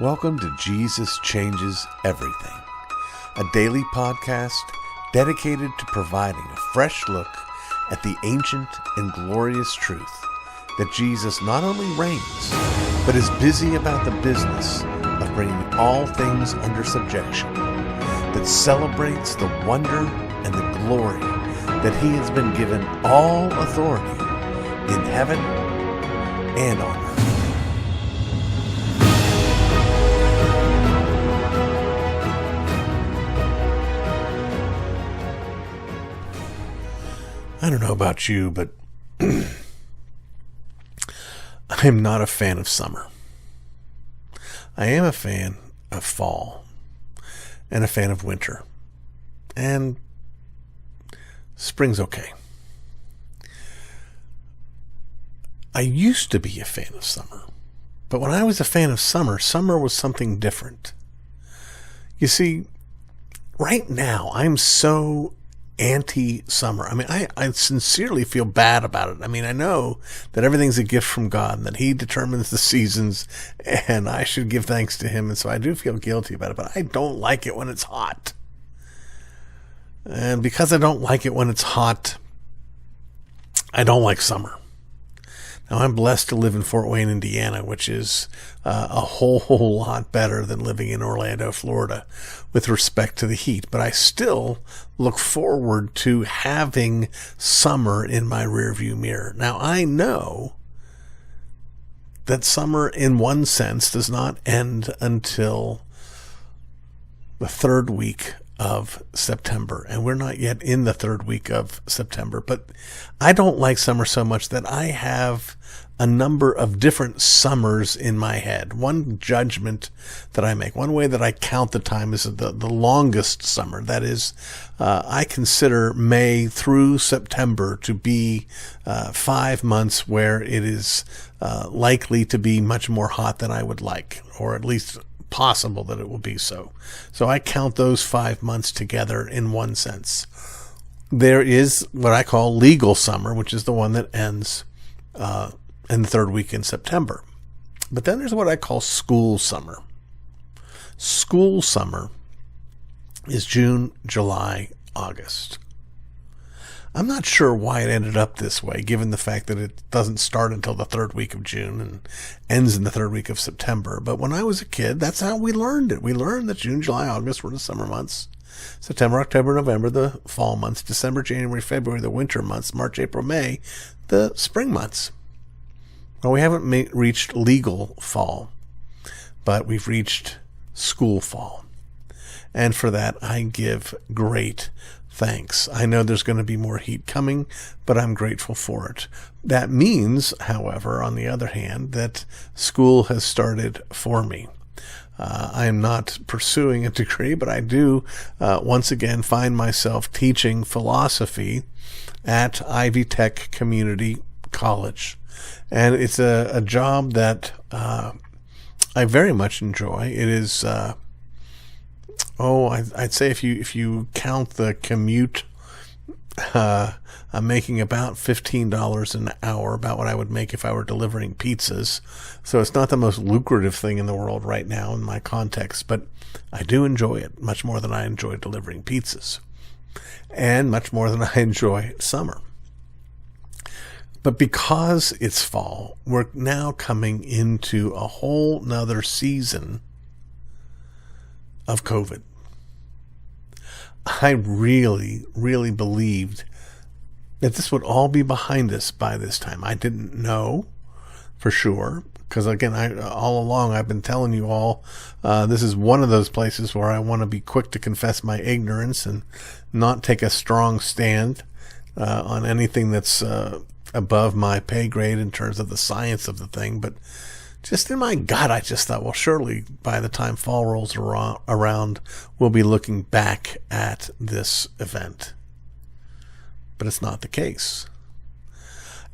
Welcome to Jesus Changes Everything, a daily podcast dedicated to providing a fresh look at the ancient and glorious truth that Jesus not only reigns, but is busy about the business of bringing all things under subjection, that celebrates the wonder and the glory that he has been given all authority in heaven and on earth. I don't know about you, but I'm not a fan of summer. I am a fan of fall and a fan of winter. And spring's okay. I used to be a fan of summer. But when I was a fan of summer, summer was something different. You see, right now I'm so anti-summer. I mean, I sincerely feel bad about it. I mean, I know that everything's a gift from God and that he determines the seasons and I should give thanks to him. And so I do feel guilty about it, but I don't like it when it's hot. And because I don't like it when it's hot, I don't like summer. Now, I'm blessed to live in Fort Wayne, Indiana, which is a whole lot better than living in Orlando, Florida, with respect to the heat. But I still look forward to having summer in my rearview mirror. Now, I know that summer, in one sense, does not end until the third week of September, and we're not yet in the third week of September, but I don't like summer so much that I have a number of different summers in my head. One judgment that I make, one way that I count the time is the longest summer. That is, I consider May through September to be 5 months where it is likely to be much more hot than I would like, or at least possible that it will be so. So I count those 5 months together in one sense. There is what I call legal summer, which is the one that ends in the third week in September. But then there's what I call school summer. School summer is June, July, August. I'm not sure why it ended up this way, given the fact that it doesn't start until the third week of June and ends in the third week of September. But when I was a kid, that's how we learned it. We learned that June, July, August were the summer months. September, October, November, the fall months. December, January, February, the winter months. March, April, May, the spring months. Well, we haven't reached legal fall, but we've reached school fall. And for that, I give great thanks. I know there's going to be more heat coming, but I'm grateful for it. That means, however, on the other hand, that school has started for me. I am not pursuing a degree, but I do once again find myself teaching philosophy at Ivy Tech Community College. And it's a job that I very much enjoy. It is I'd say if you count the commute, I'm making about $15 an hour, about what I would make if I were delivering pizzas. So it's not the most lucrative thing in the world right now in my context, but I do enjoy it much more than I enjoy delivering pizzas, and much more than I enjoy summer. But because it's fall, we're now coming into a whole nother season of COVID. I really, really believed that this would all be behind us by this time. I didn't know for sure, because again, all along I've been telling you all, this is one of those places where I want to be quick to confess my ignorance and not take a strong stand on anything that's above my pay grade in terms of the science of the thing. But just in my gut, I just thought, well, surely by the time fall rolls around, we'll be looking back at this event. But it's not the case.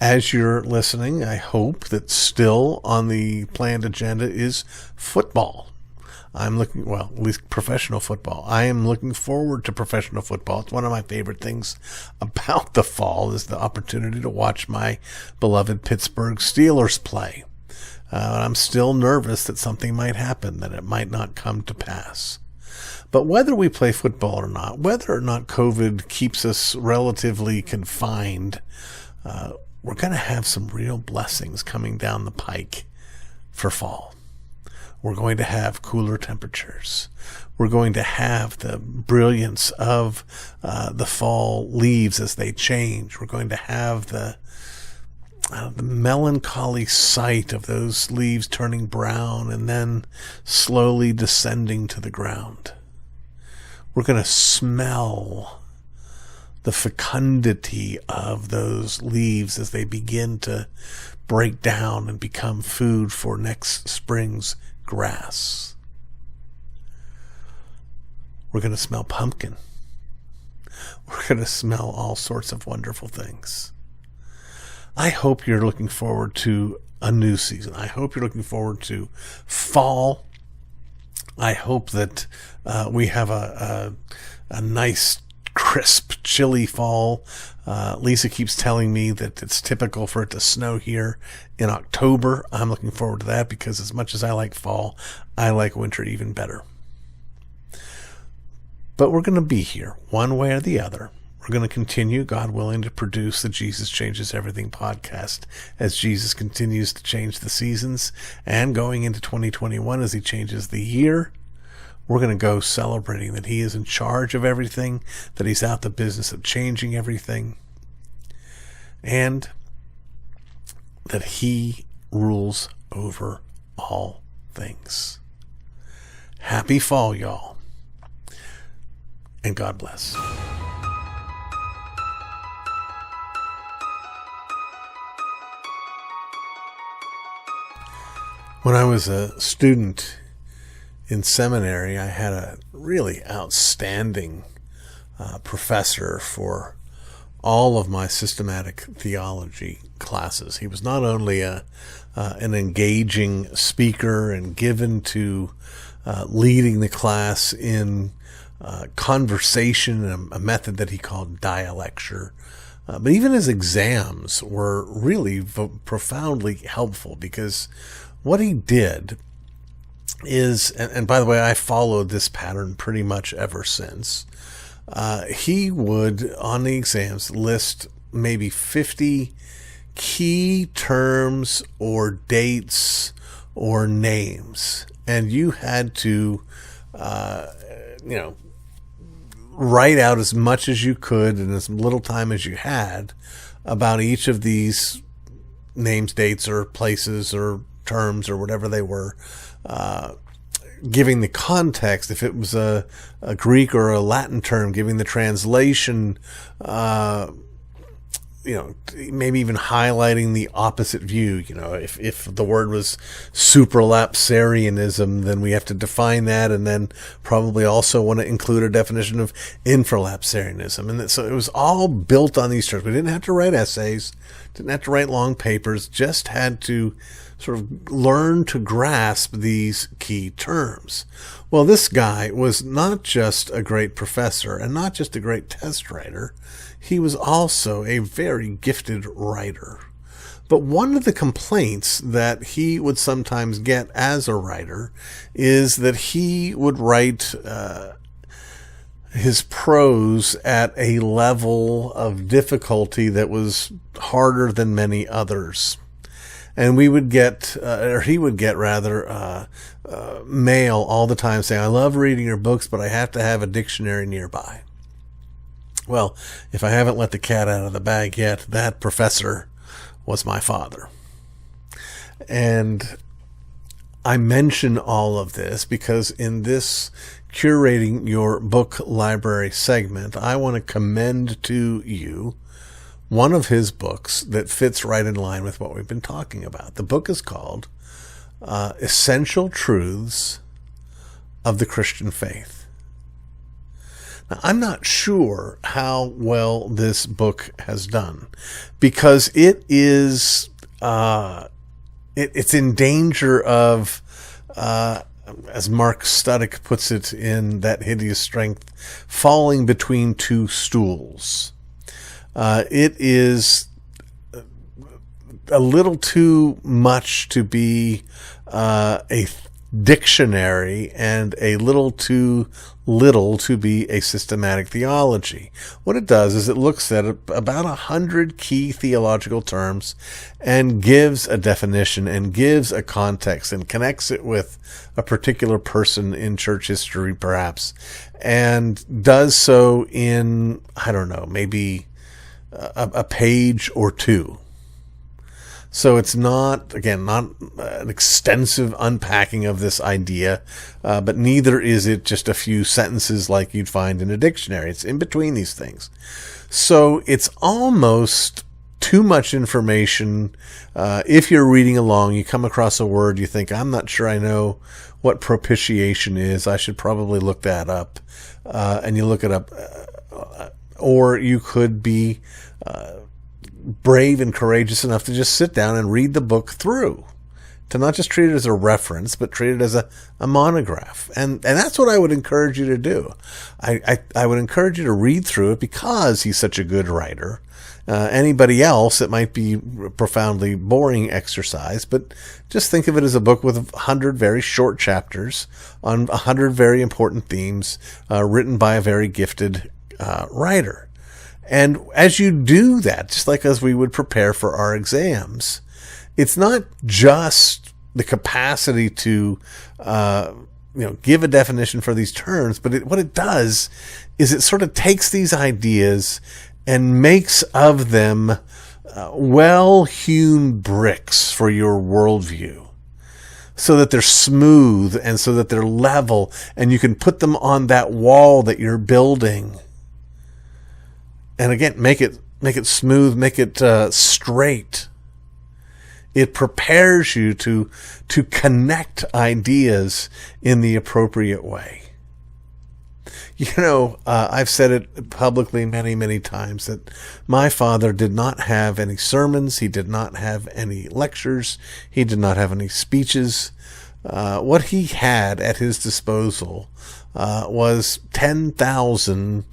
As you're listening, I hope that still on the planned agenda is football. I'm looking, well, at least professional football. I am looking forward to professional football. It's one of my favorite things about the fall is the opportunity to watch my beloved Pittsburgh Steelers play. I'm still nervous that something might happen, that it might not come to pass. But whether we play football or not, whether or not COVID keeps us relatively confined, we're going to have some real blessings coming down the pike for fall. We're going to have cooler temperatures. We're going to have the brilliance of the fall leaves as they change. We're going to have the melancholy sight of those leaves turning brown and then slowly descending to the ground. We're going to smell the fecundity of those leaves as they begin to break down and become food for next spring's grass. We're going to smell pumpkin. We're going to smell all sorts of wonderful things. I hope you're looking forward to a new season. I hope you're looking forward to fall. I hope that we have a nice, crisp, chilly fall. Lisa keeps telling me that it's typical for it to snow here in October. I'm looking forward to that because as much as I like fall, I like winter even better. But we're going to be here one way or the other. We're going to continue, God willing, to produce the Jesus Changes Everything podcast as Jesus continues to change the seasons, and going into 2021 as he changes the year. We're going to go celebrating that he is in charge of everything, that he's out the business of changing everything, and that he rules over all things. Happy fall, y'all, and God bless. When I was a student in seminary, I had a really outstanding professor for all of my systematic theology classes. He was not only an engaging speaker and given to leading the class in conversation, and a method that he called dialecture, but even his exams were really profoundly helpful, because what he did is, and by the way, I followed this pattern pretty much ever since. He would, on the exams, list maybe 50 key terms or dates or names, and you had to, write out as much as you could in as little time as you had about each of these names, dates, or places, or terms, or whatever they were, giving the context. If it was a Greek or a Latin term, giving the translation, maybe even highlighting the opposite view. If the word was supralapsarianism, then we have to define that, and then probably also want to include a definition of infralapsarianism. And so it was all built on these terms. We didn't have to write essays, didn't have to write long papers, just had to sort of learn to grasp these key terms. Well, this guy was not just a great professor and not just a great test writer. He was also a very gifted writer. But one of the complaints that he would sometimes get as a writer is that he would write his prose at a level of difficulty that was harder than many others. And we would get, or he would get rather, mail all the time saying, "I love reading your books, but I have to have a dictionary nearby." Well, if I haven't let the cat out of the bag yet, that professor was my father. And I mention all of this because in this curating your book library segment, I want to commend to you one of his books that fits right in line with what we've been talking about. The book is called Essential Truths of the Christian Faith. Now, I'm not sure how well this book has done, because it is it's in danger of, as Mark Studdick puts it in That Hideous Strength, falling between two stools. It is a little too much to be a dictionary and a little too little to be a systematic theology. What it does is it looks at about 100 key theological terms and gives a definition and gives a context and connects it with a particular person in church history, perhaps, and does so in, I don't know, maybe a page or two. So it's not, again, not an extensive unpacking of this idea, but neither is it just a few sentences like you'd find in a dictionary. It's in between these things. So it's almost too much information. If you're reading along, you come across a word, you think, I'm not sure I know what propitiation is. I should probably look that up. And you look it up. Or you could be brave and courageous enough to just sit down and read the book through, to not just treat it as a reference, but treat it as a monograph. And that's what I would encourage you to do. I would encourage you to read through it because he's such a good writer. Anybody else, it might be a profoundly boring exercise, but just think of it as a book with 100 very short chapters on 100 very important themes, written by a very gifted writer. And as you do that, just like as we would prepare for our exams, it's not just the capacity to, give a definition for these terms, but what it does is it sort of takes these ideas and makes of them well-hewn bricks for your worldview, so that they're smooth and so that they're level, and you can put them on that wall that you're building. And again, make it smooth, make it straight. It prepares you to connect ideas in the appropriate way. I've said it publicly many, many times that my father did not have any sermons. He did not have any lectures. He did not have any speeches. What he had at his disposal was 10,000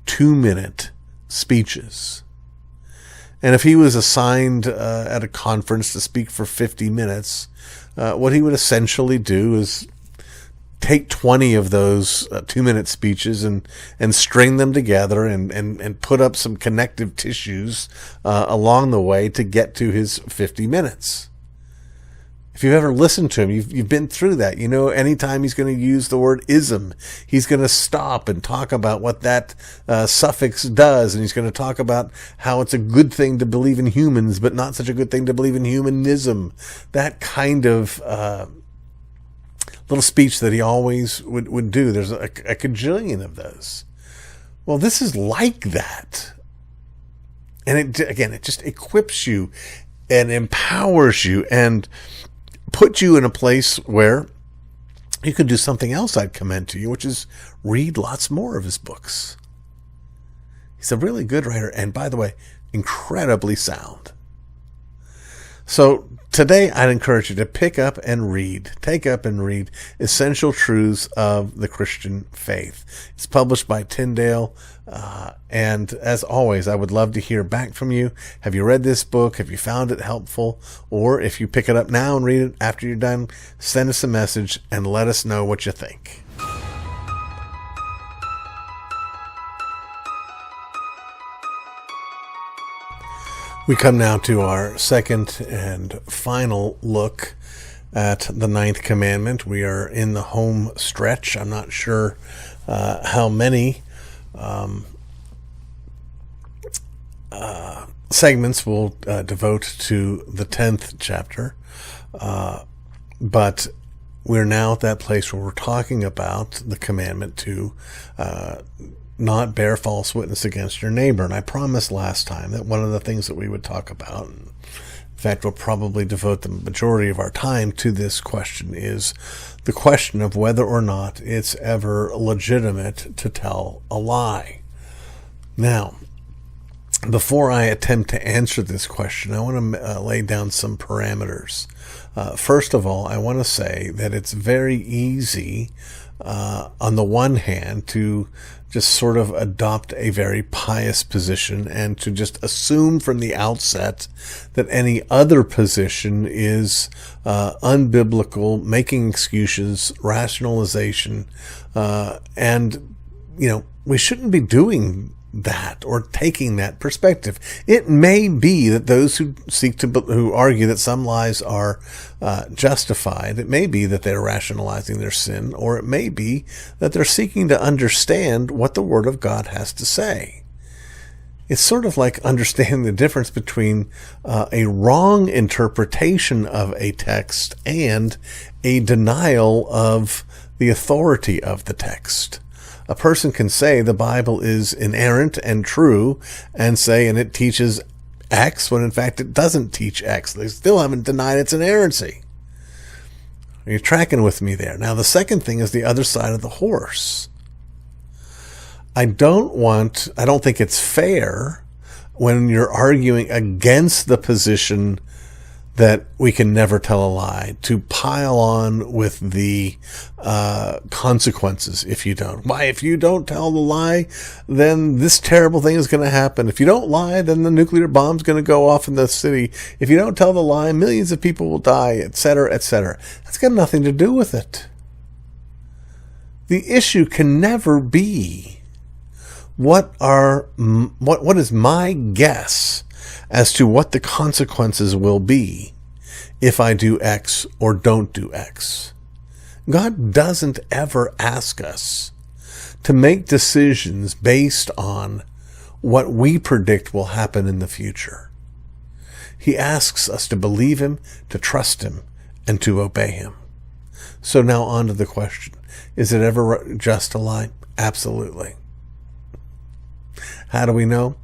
2-minute speeches. And if he was assigned at a conference to speak for 50 minutes, what he would essentially do is take 20 of those 2-minute speeches and string them together and put up some connective tissues along the way to get to his 50 minutes. If you've ever listened to him, you've been through that. Anytime he's going to use the word ism, he's going to stop and talk about what that suffix does, and he's going to talk about how it's a good thing to believe in humans, but not such a good thing to believe in humanism. That kind of little speech that he always would do. There's a cajillion of those. Well, this is like that. And it just equips you and empowers you and put you in a place where you can do something else I'd commend to you, which is read lots more of his books. He's a really good writer, and by the way, incredibly sound. So today I'd encourage you to take up and read Essential Truths of the Christian Faith. It's published by Tyndale. And as always, I would love to hear back from you. Have you read this book? Have you found it helpful? Or if you pick it up now and read it after you're done, send us a message and let us know what you think. We come now to our second and final look at the 9th commandment. We are in the home stretch. I'm not sure how many segments we'll devote to the 10th chapter, but we're now at that place where we're talking about the commandment to not bear false witness against your neighbor. And I promised last time that one of the things that we would talk about, in fact, we'll probably devote the majority of our time to this question, is the question of whether or not it's ever legitimate to tell a lie. Now, before I attempt to answer this question, I want to lay down some parameters. First of all, I want to say that it's very easy, on the one hand, to just sort of adopt a very pious position and to just assume from the outset that any other position is unbiblical, making excuses, rationalization, and, we shouldn't be doing that or taking that perspective. It may be that those who argue that some lies are justified, it may be that they're rationalizing their sin, or it may be that they're seeking to understand what the Word of God has to say. It's sort of like understanding the difference between a wrong interpretation of a text and a denial of the authority of the text. A person can say the Bible is inerrant and true and it teaches X when in fact it doesn't teach X. They still haven't denied its inerrancy. Are you tracking with me there? Now, the second thing is the other side of the horse. I don't think it's fair when you're arguing against the position that we can never tell a lie to pile on with the consequences if you don't. Why, if you don't tell the lie, then this terrible thing is going to happen. If you don't lie, then the nuclear bomb's going to go off in the city. If you don't tell the lie, millions of people will die, etc., etc. That's got nothing to do with it. The issue can never be what is my guess as to what the consequences will be if I do X or don't do X. God doesn't ever ask us to make decisions based on what we predict will happen in the future. He asks us to believe Him, to trust Him, and to obey Him. So now on to the question. Is it ever just to lie? Absolutely. How do we know?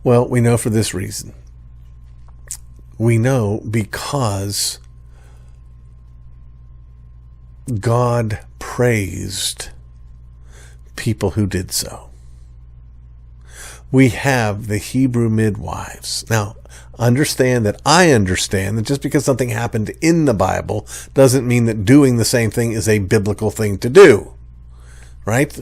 Well, we know for this reason. We know because God praised people who did so. We have the Hebrew midwives. Now, I understand that just because something happened in the Bible doesn't mean that doing the same thing is a biblical thing to do. Right?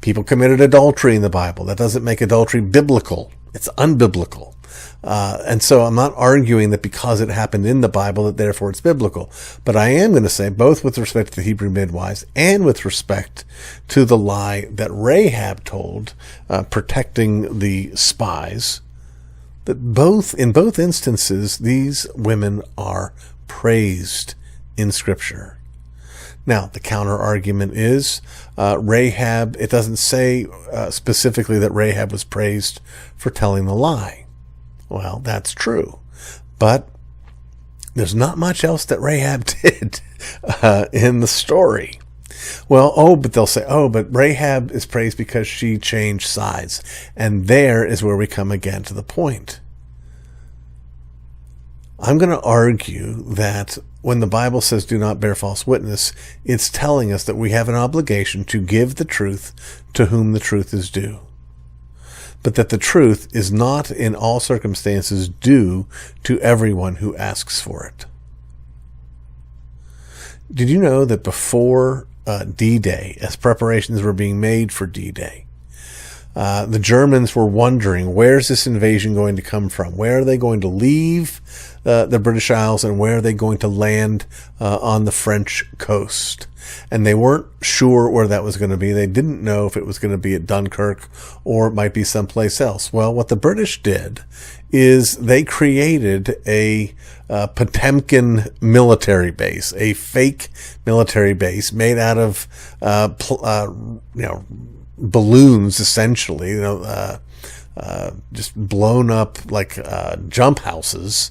People committed adultery in the Bible. That doesn't make adultery biblical. It's unbiblical. And so I'm not arguing that because it happened in the Bible that therefore it's biblical. But I am going to say, both with respect to the Hebrew midwives and with respect to the lie that Rahab told, protecting the spies, that in both instances, these women are praised in Scripture. Now, the counter argument is Rahab, it doesn't say specifically that Rahab was praised for telling the lie. Well, that's true. But there's not much else that Rahab did in the story. Well, but they'll say, but Rahab is praised because she changed sides. And there is where we come again to the point. I'm going to argue that when the Bible says do not bear false witness, it's telling us that we have an obligation to give the truth to whom the truth is due. But that the truth is not in all circumstances due to everyone who asks for it. Did you know that before D-Day, as preparations were being made for D-Day, the Germans were wondering, where's this invasion going to come from? Where are they going to leave the British Isles, and where are they going to land on the French coast? And they weren't sure where that was going to be. They didn't know if it was going to be at Dunkirk or it might be someplace else. Well, what the British did is they created a Potemkin military base, a fake military base made out of balloons, essentially, just blown up like jump houses,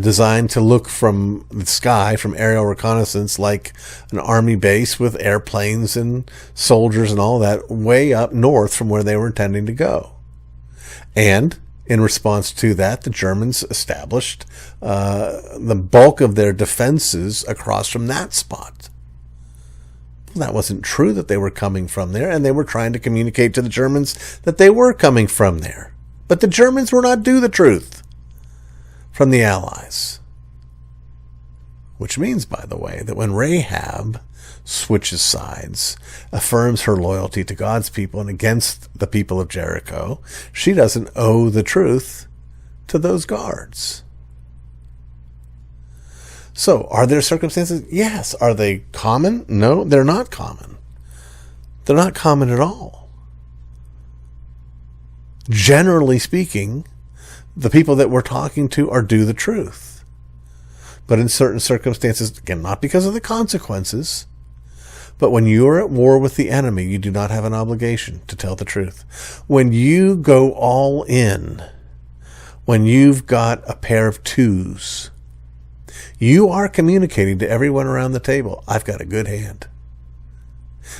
designed to look from the sky, from aerial reconnaissance, like an army base with airplanes and soldiers and all that way up north from where they were intending to go. And in response to that, the Germans established the bulk of their defenses across from that spot. That wasn't true that they were coming from there, and they were trying to communicate to the Germans that they were coming from there. But the Germans were not due the truth from the Allies. Which means, by the way, that when Rahab switches sides, affirms her loyalty to God's people and against the people of Jericho, she doesn't owe the truth to those guards. So, are there circumstances? Yes. Are they common? No, they're not common. They're not common at all. Generally speaking, the people that we're talking to are due the truth. But in certain circumstances, again, not because of the consequences, but when you are at war with the enemy, you do not have an obligation to tell the truth. When you go all in, when you've got a pair of twos, you are communicating to everyone around the table, I've got a good hand.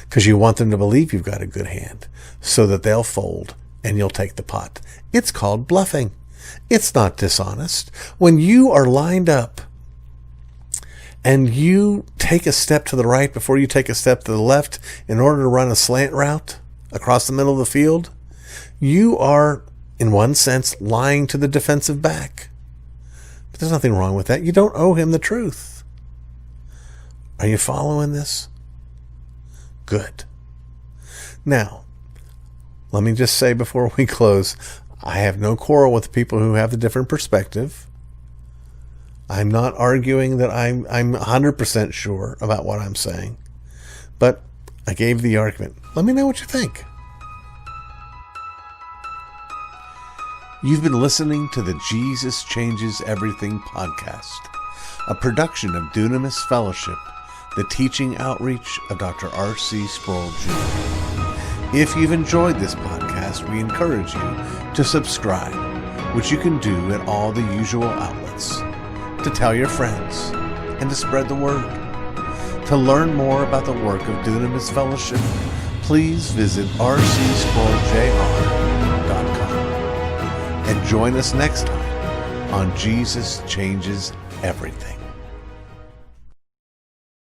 Because you want them to believe you've got a good hand so that they'll fold and you'll take the pot. It's called bluffing. It's not dishonest. When you are lined up and you take a step to the right before you take a step to the left in order to run a slant route across the middle of the field, you are, in one sense, lying to the defensive back. But there's nothing wrong with that. You don't owe him the truth. Are you following this? Good. Now, let me just say before we close, I have no quarrel with people who have a different perspective. I'm not arguing that I'm 100% sure about what I'm saying, but I gave the argument. Let me know what you think. You've been listening to the Jesus Changes Everything podcast, a production of Dunamis Fellowship, the teaching outreach of Dr. R.C. Sproul Jr. If you've enjoyed this podcast, we encourage you to subscribe, which you can do at all the usual outlets, to tell your friends, and to spread the word. To learn more about the work of Dunamis Fellowship, please visit rcsproulJR.com and join us next time on Jesus Changes Everything.